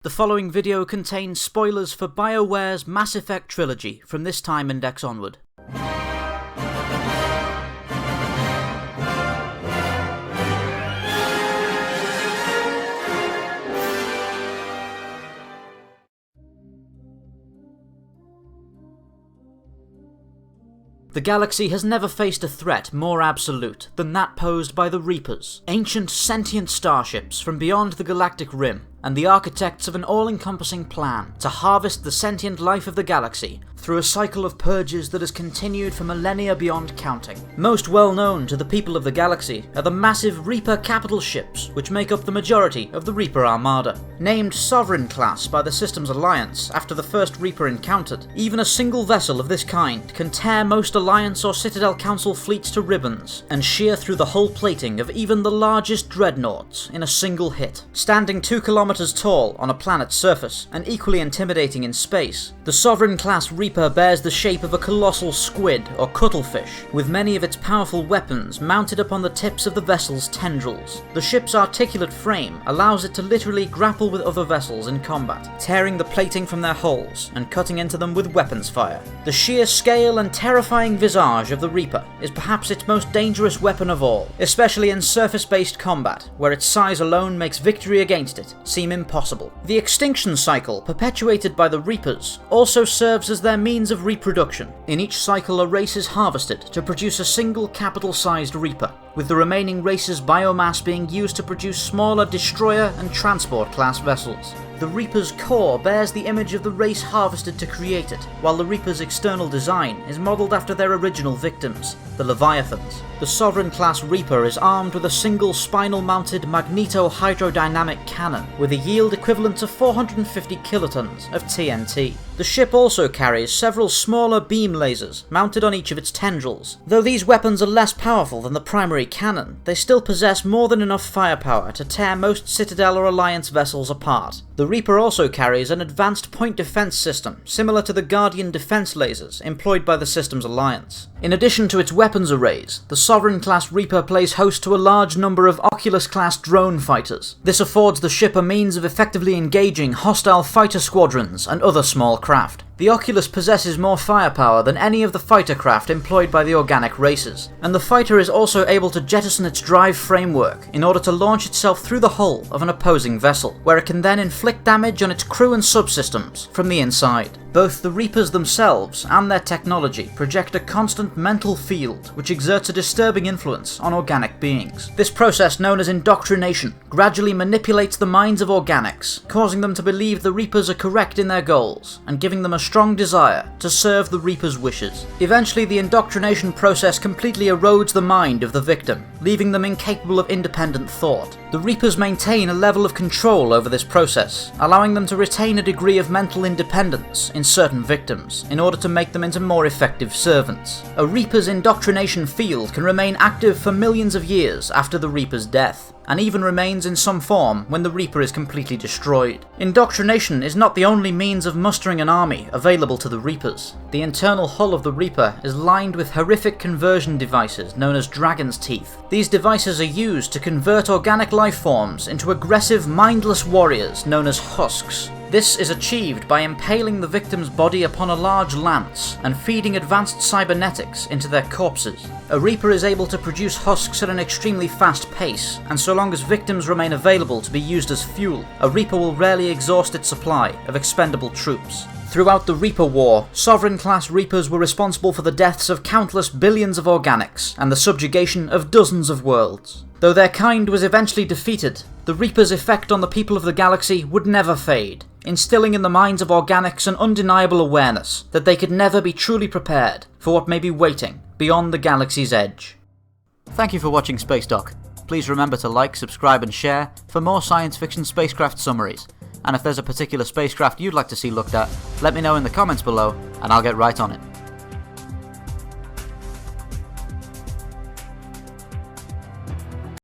The following video contains spoilers for BioWare's Mass Effect trilogy from this time index onward. The galaxy has never faced a threat more absolute than that posed by the Reapers, ancient sentient starships from beyond the galactic rim, and the architects of an all-encompassing plan to harvest the sentient life of the galaxy through a cycle of purges that has continued for millennia beyond counting. Most well known to the people of the galaxy are the massive Reaper capital ships which make up the majority of the Reaper Armada. Named Sovereign class by the Systems Alliance after the first Reaper encountered, even a single vessel of this kind can tear most Alliance or Citadel Council fleets to ribbons and shear through the hull plating of even the largest dreadnoughts in a single hit. Standing 2 kilometers tall on a planet's surface and equally intimidating in space, the Sovereign class Reaper bears the shape of a colossal squid or cuttlefish, with many of its powerful weapons mounted upon the tips of the vessel's tendrils. The ship's articulate frame allows it to literally grapple with other vessels in combat, tearing the plating from their hulls and cutting into them with weapons fire. The sheer scale and terrifying visage of the Reaper is perhaps its most dangerous weapon of all, especially in surface-based combat, where its size alone makes victory against it seem impossible. The extinction cycle perpetuated by the Reapers also serves as their means of reproduction. In each cycle, a race is harvested to produce a single capital-sized Reaper, with the remaining race's biomass being used to produce smaller destroyer and transport class vessels. The Reaper's core bears the image of the race harvested to create it, while the Reaper's external design is modelled after their original victims, the Leviathans. The Sovereign-class Reaper is armed with a single spinal-mounted magneto-hydrodynamic cannon, with a yield equivalent to 450 kilotons of TNT. The ship also carries several smaller beam lasers mounted on each of its tendrils. Though these weapons are less powerful than the primary cannon, they still possess more than enough firepower to tear most Citadel or Alliance vessels apart. The Reaper also carries an advanced point defense system similar to the Guardian defense lasers employed by the Systems Alliance. In addition to its weapons arrays, the Sovereign-class Reaper plays host to a large number of Oculus-class drone fighters. This affords the ship a means of effectively engaging hostile fighter squadrons and other small craft. The Oculus possesses more firepower than any of the fighter craft employed by the organic races, and the fighter is also able to jettison its drive framework in order to launch itself through the hull of an opposing vessel, where it can then inflict damage on its crew and subsystems from the inside. Both the Reapers themselves and their technology project a constant mental field which exerts a disturbing influence on organic beings. This process, known as indoctrination, gradually manipulates the minds of organics, causing them to believe the Reapers are correct in their goals, and giving them a strong desire to serve the Reaper's wishes. Eventually, the indoctrination process completely erodes the mind of the victim, leaving them incapable of independent thought. The Reapers maintain a level of control over this process, allowing them to retain a degree of mental independence in certain victims, in order to make them into more effective servants. A Reaper's indoctrination field can remain active for millions of years after the Reaper's death, and even remains in some form when the Reaper is completely destroyed. Indoctrination is not the only means of mustering an army available to the Reapers. The internal hull of the Reaper is lined with horrific conversion devices known as Dragon's Teeth. These devices are used to convert organic life forms into aggressive, mindless warriors known as husks. This is achieved by impaling the victim's body upon a large lance and feeding advanced cybernetics into their corpses. A Reaper is able to produce husks at an extremely fast pace, and so long as victims remain available to be used as fuel, a Reaper will rarely exhaust its supply of expendable troops. Throughout the Reaper War, Sovereign-class Reapers were responsible for the deaths of countless billions of organics and the subjugation of dozens of worlds. Though their kind was eventually defeated, the Reaper's effect on the people of the galaxy would never fade, instilling in the minds of organics an undeniable awareness that they could never be truly prepared for what may be waiting beyond the galaxy's edge. Thank you for watching Spacedock. Please remember to like, subscribe and share for more science fiction spacecraft summaries. And if there's a particular spacecraft you'd like to see looked at, let me know in the comments below and I'll get right on it.